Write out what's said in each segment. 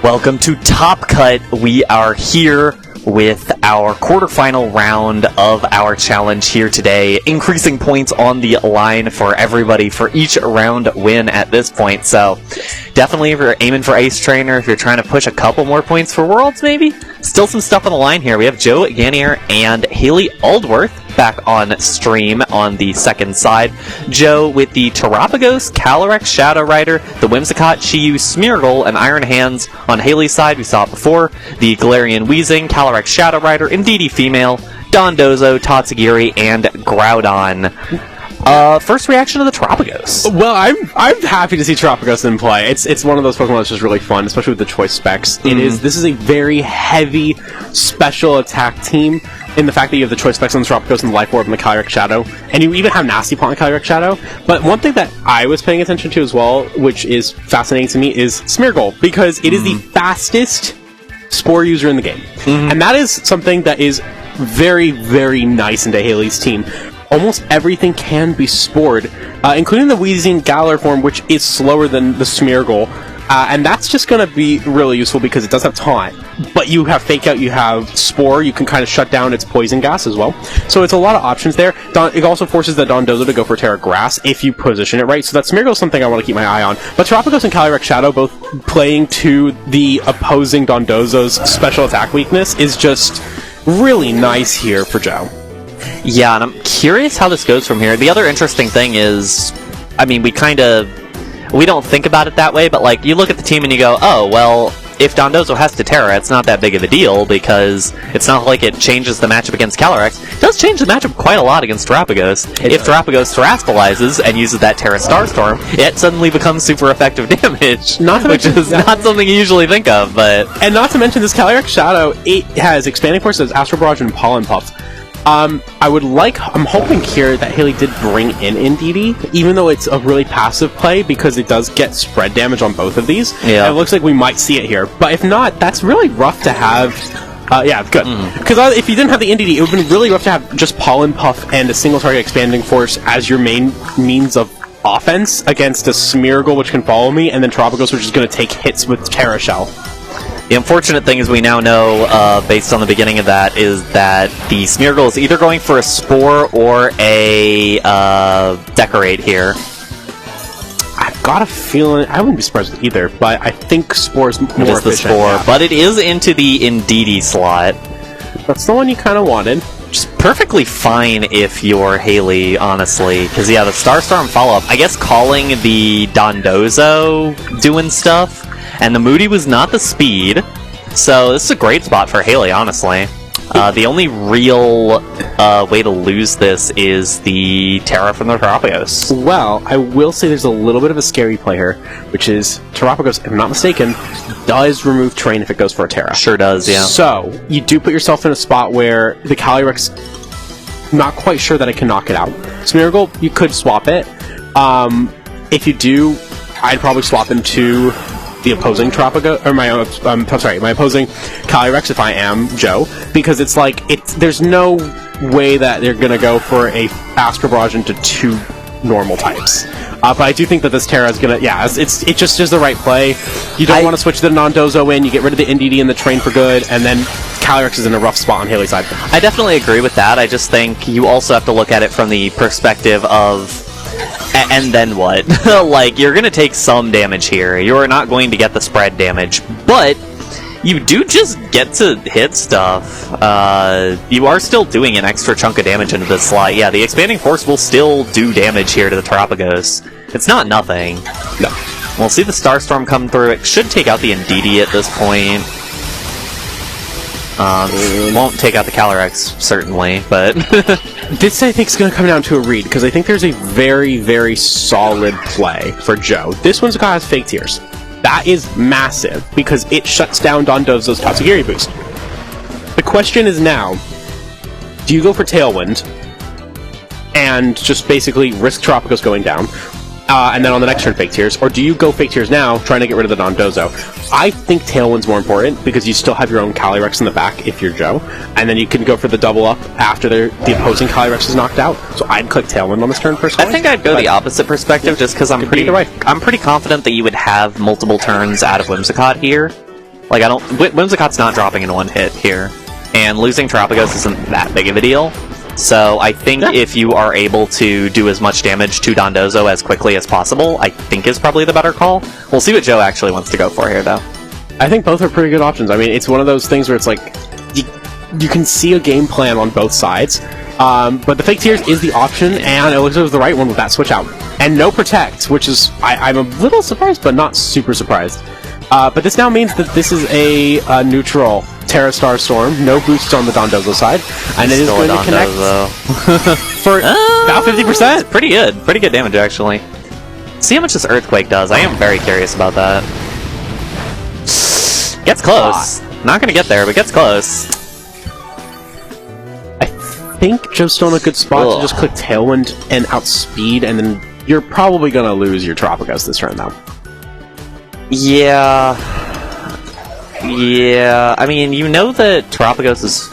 Welcome to Top Cut. We are here with our quarterfinal round of our challenge here today. Increasing points on the line for everybody for each round win at this point. So definitely if you're aiming for Ace Trainer, if you're trying to push a couple more points for Worlds maybe, still some stuff on the line here. We have Joe Ganier and Hayley Aldworth back on stream on the second side. Joe with the Terapagos, Calyrex, Shadow Rider, the Whimsicott, Chiyu, Smeargle, and Iron Hands. On Hayley's side, we saw it before, the Galarian Weezing, Calyrex, Shadow Rider, Indeedee Female, Dondozo, Tatsugiri, and Groudon. First reaction to the Terapagos. Well, I'm happy to see Terapagos in play. It's one of those Pokemon that's just really fun, especially with the choice specs. This is a very heavy special attack team in the fact that you have the choice specs on the Terapagos and the Life Orb and the Calyrex Shadow, and you even have Nasty Plot and Calyrex Shadow. But one thing that I was paying attention to as well, which is fascinating to me, is Smeargle, because it is the fastest Spore user in the game. And that is something that is very, very nice into Hayley's team. Almost everything can be spored, including the Weezing Galar form, which is slower than the Smeargle. And that's just going to be really useful because it does have Taunt. But you have Fake Out, you have Spore, you can kind of shut down its Poison Gas as well. So it's a lot of options there. It also forces the Dondozo to go for Terra Grass if you position it right. So that Smeargle is something I want to keep my eye on. But Terapagos and Calyrex Shadow both playing to the opposing Dondozo's special attack weakness is just really nice here for Joe. Yeah, and I'm curious how this goes from here. The other interesting thing is, I mean, we don't think about it that way, but like, you look at the team and you go, oh, well, if Dondozo has to Terra, it's not that big of a deal, because it's not like it changes the matchup against Calyrex. It does change the matchup quite a lot against Terapagos. If Terapagos Terastallizes and uses that Terra Starstorm, it suddenly becomes super effective damage, which is not something you usually think of, but... And not to mention, this Calyrex Shadow, it has Expanding Force, it has Astral Barrage, and Pollen Puff. I'm hoping here that Hayley did bring in Indeedee, even though it's a really passive play, because it does get spread damage on both of these. Yeah. And it looks like we might see it here. But if not, that's really rough to have. Yeah, good. Because if you didn't have the Indeedee, it would have been really rough to have just Pollen Puff and a single target Expanding Force as your main means of offense against a Smeargle, which can follow me, and then Terapagos, which is going to take hits with Terra Shell. The unfortunate thing is we now know, based on the beginning of that, is that the Smeargle is either going for a Spore or a Decorate here. I've got a feeling... I wouldn't be surprised with either, but I think Spore's more efficient. It is the Spore, yeah. But it is into the Indeedee slot. That's the one you kind of wanted. Just perfectly fine if you're Hayley, honestly. Because, yeah, the Starstorm follow-up, I guess calling the Dondozo doing stuff... And the Moody was not the speed, so this is a great spot for Hayley, honestly. The only real way to lose this is the Terra from the Terapagos. Well, I will say there's a little bit of a scary play here, which is Terapagos, if I'm not mistaken, does remove Terrain if it goes for a Terra. Sure does, yeah. So, you do put yourself in a spot where the Calyrex, not quite sure that it can knock it out. Smeargle, you could swap it. If you do, I'd probably swap into the opposing Terapagos, or my opposing Calyrex if I am Joe, because it's like, there's no way that they're gonna go for a Astral Barrage into two normal types. But I do think that this Terra is gonna, it just is the right play. You don't want to switch the Dondozo in, you get rid of the Indeedee and the Train for good, and then Calyrex is in a rough spot on Hayley's side. I definitely agree with that. I just think you also have to look at it from the perspective of, and then what? Like, you're going to take some damage here. You're not going to get the spread damage, but you do just get to hit stuff. You are still doing an extra chunk of damage into this slot. Yeah, the Expanding Force will still do damage here to the Terapagos. It's not nothing. No. We'll see the Starstorm come through. It should take out the Indeedee at this point. Won't take out the Calyrex, certainly, but... This, I think, is going to come down to a read, because I think there's a very, very solid play for Joe. This one's got has Fake Tears. That is massive, because it shuts down Dondozo's Tatsugiri boost. The question is now, do you go for Tailwind, and just basically risk Terapagos going down, and then on the next turn Fake Tears, or do you go Fake Tears now, trying to get rid of the Dondozo? I think Tailwind's more important, because you still have your own Calyrex in the back if you're Joe, and then you can go for the double up after the opposing Calyrex is knocked out. So I'd click Tailwind on this turn personally. I think I'd go the opposite perspective, just because I'm pretty confident that you would have multiple turns out of Whimsicott here. Like, Whimsicott's not dropping in one hit here, and losing Tropicos isn't that big of a deal. So I think if you are able to do as much damage to Dondozo as quickly as possible, I think is probably the better call. We'll see what Joe actually wants to go for here, though. I think both are pretty good options. I mean, it's one of those things where it's like, you can see a game plan on both sides, but the Fake Tears is the option, and it looks like it was the right one with that switch out. And no Protect, which is, I'm a little surprised, but not super surprised. But this now means that this is a neutral Terra Star Storm, no boosts on the Dondozo side, and it is going to connect for about 50%. Pretty good damage, actually. See how much this Earthquake does. I am very curious about that. Gets close. Not gonna get there, but gets close. I think Joe's still in a good spot to just click Tailwind and outspeed, and then you're probably gonna lose your Tropicos this turn, though. Yeah. I mean, you know that Tropicos is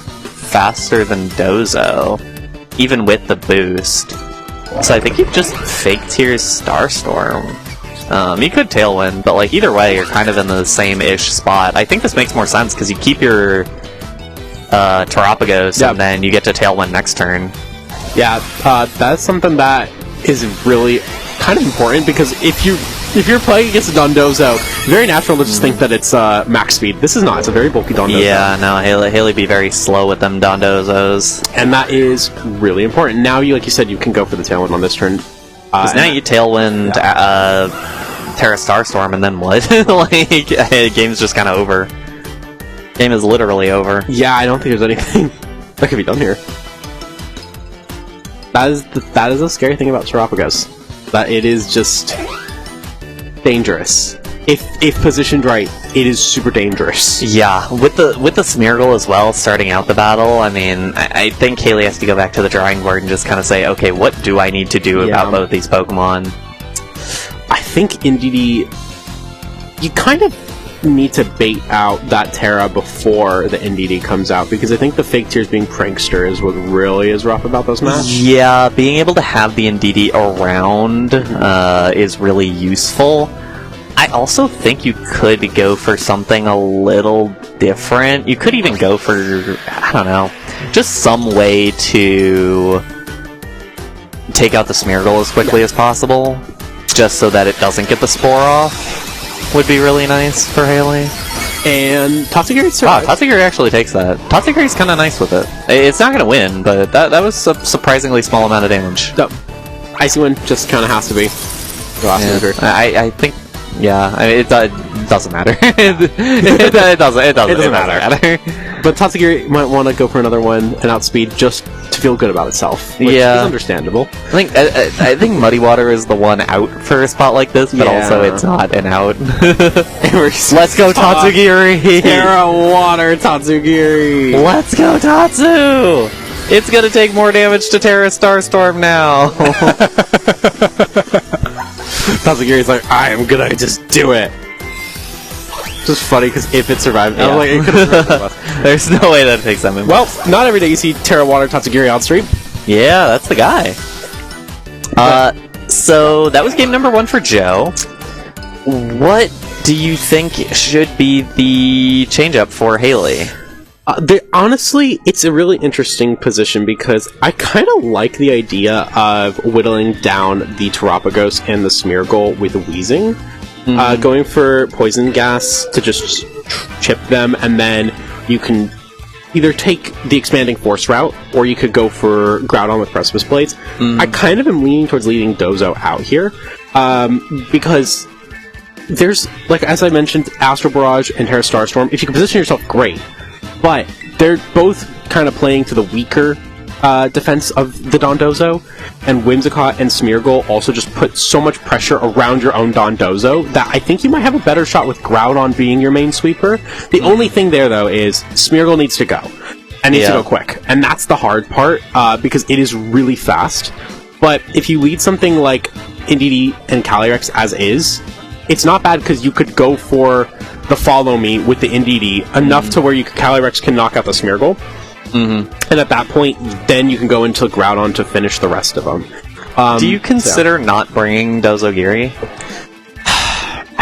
faster than Dozo, even with the boost. So I think you just Fake Tears Starstorm. You could Tailwind, but like either way, you're kind of in the same-ish spot. I think this makes more sense because you keep your Terapagos and then you get to Tailwind next turn. Yeah, that's something that is really kind of important because if you're playing against a Dondozo, very natural to just think that it's max speed. This is not. It's a very bulky Dondozo. Yeah, no, Hayley be very slow with them Dondozos. And that is really important. Now, like you said, you can go for the Tailwind on this turn. Because now you Tailwind Terra Starstorm, and then what? Like, game's just kind of over. Game is literally over. Yeah, I don't think there's anything that can be done here. That is the scary thing about Terapagos. That it is just dangerous. If positioned right, it is super dangerous. Yeah, with the Smeargle as well, starting out the battle, I mean, I think Hayley has to go back to the drawing board and just kind of say, okay, what do I need to do about both these Pokemon? I think Indeedee, you kind of need to bait out that Terra before the Indeedee comes out, because I think the Fake Tears being Prankster is what really is rough about this match. Yeah, being able to have the Indeedee around is really useful. I also think you could go for something a little different. You could even go for, I don't know, just some way to take out the Smeargle as quickly as possible, just so that it doesn't get the Spore off. Would be really nice for Hayley. And Tatsugiri survives. Wow, Tatsugiri actually takes that. Tatsugiri's kind of nice with it. It's not going to win, but that was a surprisingly small amount of damage. No. Icy Wind just kind of has to be. I think, yeah, I mean, it doesn't matter. it doesn't matter. But Tatsugiri might want to go for another one and outspeed just to feel good about itself. Which is understandable. I think Muddy Water is the one out for a spot like this, but also it's not an out. Let's go, Tatsugiri! Terra Water, Tatsugiri! Let's go, Tatsu! It's gonna take more damage to Terra Starstorm now! Tatsugiri's like, I am gonna just do it! Just funny, because if it survived, yeah. Like, it could've survived. There's no way that takes them in. Well, not every day you see Terra Water Tatsugiri on stream. Yeah, that's the guy. So that was game number 1 for Joe. What do you think should be the change-up for Hayley? Honestly, it's a really interesting position because I kind of like the idea of whittling down the Terapagos and the Smeargle with Wheezing. Going for Poison Gas to just chip them, and then you can either take the Expanding Force route, or you could go for Groudon with Precipice Blades. I kind of am leaning towards leading Dozo out here, because there's, like, as I mentioned, Astral Barrage and Terra Starstorm. If you can position yourself, great. But they're both kind of playing to the weaker defense of the Dondozo, and Whimsicott and Smeargle also just put so much pressure around your own Dondozo that I think you might have a better shot with Groudon being your main sweeper. The only thing there, though, is Smeargle needs to go. And needs to go quick. And that's the hard part, because it is really fast. But if you lead something like Indeedee and Calyrex as is, it's not bad because you could go for the Follow Me with the Indeedee enough to where Calyrex can knock out the Smeargle. And at that point, then you can go into Groudon to finish the rest of them. Do you consider not bringing Dozogiri?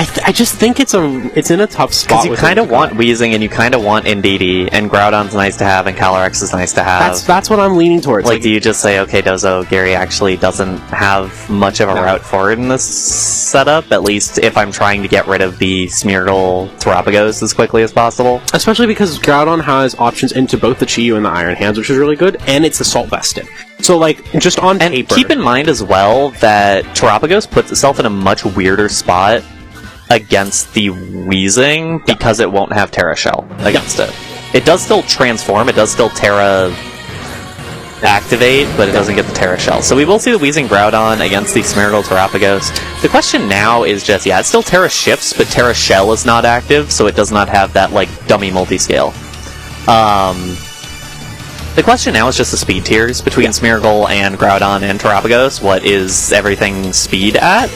I just think it's in a tough spot. Because you with kind of Whimsicott. want Weezing and you kind of want Indeedee, and Groudon's nice to have, and Calyrex is nice to have. That's what I'm leaning towards. Like, do you just say, okay, Dozo, Gary actually doesn't have much of a route forward in this setup, at least if I'm trying to get rid of the Smeargle Terapagos as quickly as possible? Especially because Groudon has options into both the Chi-Yu and the Iron Hands, which is really good, and it's Assault Vested. So, like, just on And paper... keep in mind as well that Terapagos puts itself in a much weirder spot against the Weezing because it won't have Terra Shell against it. It does still transform, it does still Terra activate, but it doesn't get the Terra Shell. So we will see the Weezing Groudon against the Smeargle Terapagos. The question now is just, it still Terra shifts, but Terra Shell is not active, so it does not have that, like, dummy multiscale. The question now is just the speed tiers between Smeargle and Groudon and Terapagos. What is everything speed at?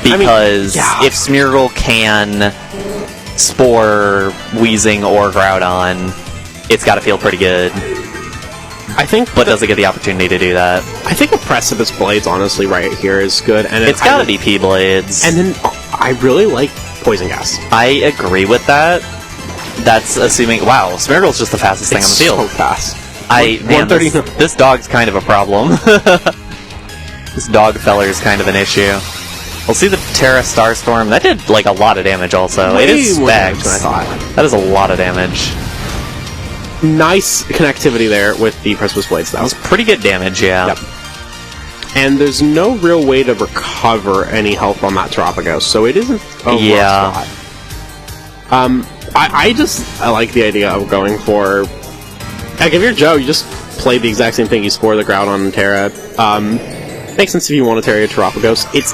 Because if Smeargle can Spore Weezing or Groudon, it's got to feel pretty good. I think, but does it get the opportunity to do that? I think a Precipice Blades, honestly, right here is good, and it's got to be P-Blades. And then I really like Poison Gas. I agree with that. That's assuming. Wow, Smeargle's just the fastest thing on the field. So fast. Man, this dog's kind of a problem. This dog feller is kind of an issue. We'll see the Terra Starstorm. That did, like, a lot of damage also. It is Specs. That is a lot of damage. Nice connectivity there with the Precipice Blades, though. That was pretty good damage, yeah. Yep. And there's no real way to recover any health on that Terapagos, so it isn't a rough spot. I like the idea of going for... Like, if you're Joe, you just play the exact same thing. You Spore the Groudon and Terra. Makes sense if you want to Terra your Terapagos. It's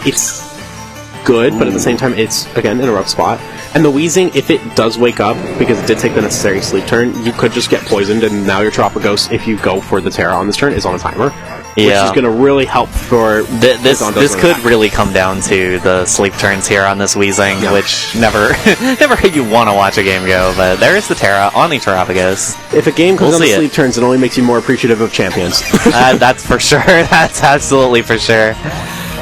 good, but at the same time, it's, again, in a rough spot. And the Weezing, if it does wake up, because it did take the necessary sleep turn, you could just get poisoned, and now your Terapagos, if you go for the Terra on this turn, is on a timer. Which is going to really help for... This could really come down to the sleep turns here on this Weezing, which never you want to watch a game go, but there is the Terra on the Terapagos. If a game comes down to sleep turns, it only makes you more appreciative of champions. That's for sure. That's absolutely for sure.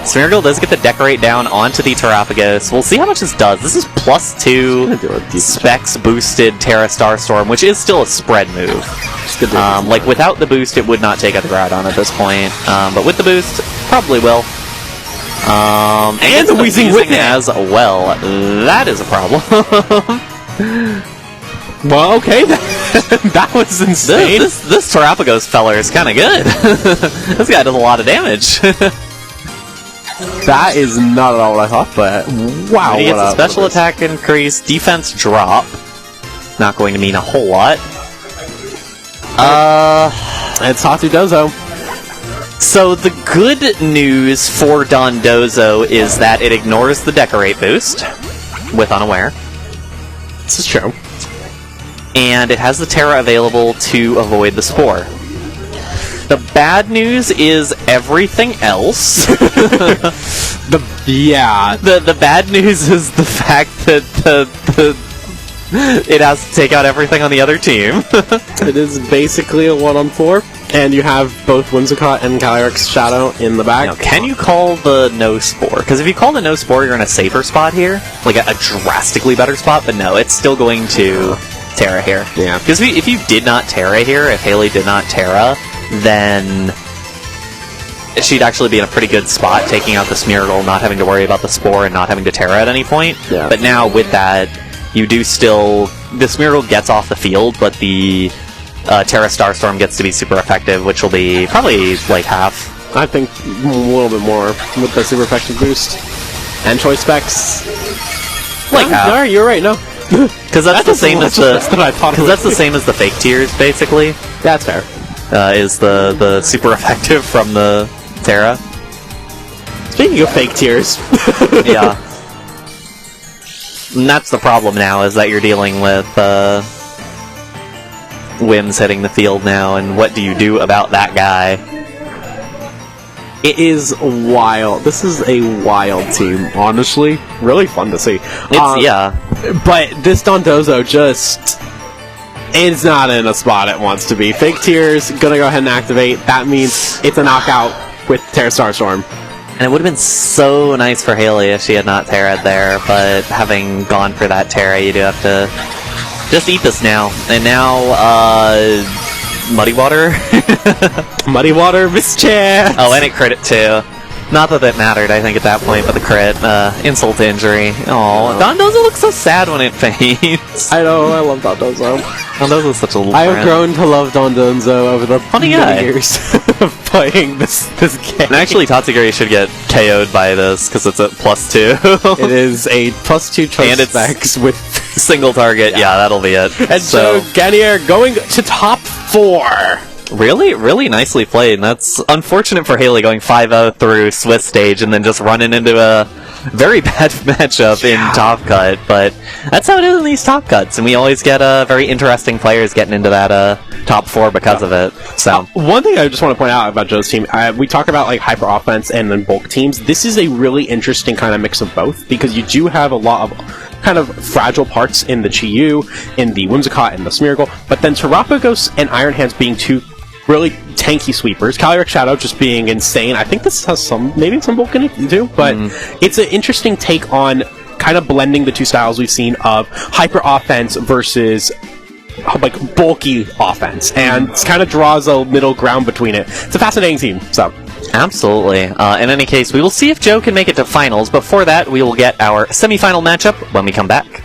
Smeargle does get the Decorate down onto the Terapagos. We'll see how much this does. This is +2 Specs boosted Terra Starstorm, which is still a spread move. Like, without the boost, it would not take out the Groudon at this point. But with the boost, probably will. And the Weezing with it as well. That is a problem. Well, okay, that was insane. This Terapagos feller is kind of good. This guy does a lot of damage. That is not at all what I thought, but wow. He gets a special attack increase, defense drop. Not going to mean a whole lot. It's Hatu Dozo. So the good news for Dondozo is that it ignores the Decorate boost with Unaware. This is true. And it has the Terra available to avoid the Spore. The bad news is everything else. The bad news is the fact that it has to take out everything on the other team. It is basically a 1-on-4, and you have both Whimsicott and Calyrex Shadow in the back. Now, can you call the no Spore? Because if you call the no Spore, you're in a safer spot here, like a drastically better spot. But no, it's still going to Terra here. Yeah. Because if you did not Terra here, if Hayley did not Terra, then she'd actually be in a pretty good spot, taking out the Smeargle, not having to worry about the Spore, and not having to Terra at any point. Yeah. But now, with that, you do still... The Smeargle gets off the field, but the Terra Starstorm gets to be super effective, which will be probably, like, half. I think a little bit more with the super effective boost. And choice specs. Like half. No, you're right, no. Because that's the same as the... Because that's the same as the fake tiers, basically. That's fair. Is the super effective from the Terra. Speaking of fake tiers. Yeah. And that's the problem now, is that you're dealing with Whims hitting the field now, and what do you do about that guy? It is wild. This is a wild team, honestly. Really fun to see. Yeah. But this Dondozo just... It's not in a spot it wants to be. Fake Tears, gonna go ahead and activate. That means it's a knockout with Terra Starstorm. And it would have been so nice for Hayley if she had not Terra'd there, but having gone for that Terra, you do have to just eat this now. And now, Muddy Water? Muddy Water, mischance! Oh, and it crit it too. Not that it mattered, I think, at that point, but the crit, insult to injury. Oh, Dondozo looks so sad when it fades. I know, I love Dondozo. Dondozo's such a little I have friend. grown to love Dondozo over the Funny guy. many years of playing this game. And actually, Tatsugiri should get KO'd by this, because it's at +2. It is a +2 choice And it's specs with single target. Yeah, that'll be it. and so Ganier going to top 4. Really, really nicely played. And that's unfortunate for Hayley going 5-0 through Swiss stage and then just running into a very bad matchup in Top Cut. But that's how it is in these Top Cuts, and we always get very interesting players getting into that top 4 because of it. So One thing I just want to point out about Joe's team, we talk about like hyper offense and then bulk teams. This is a really interesting kind of mix of both, because you do have a lot of kind of fragile parts in the Chi-Yu, in the Whimsicott, and the Smeargle, but then Terapagos and Iron Hands being two really tanky sweepers. Calyrex Shadow just being insane. I think this has maybe some bulk in it too, but it's an interesting take on kind of blending the two styles we've seen of hyper offense versus like bulky offense, and it kind of draws a middle ground between it. It's a fascinating team. So absolutely. In any case, we will see if Joe can make it to finals. Before that, we will get our semifinal matchup when we come back.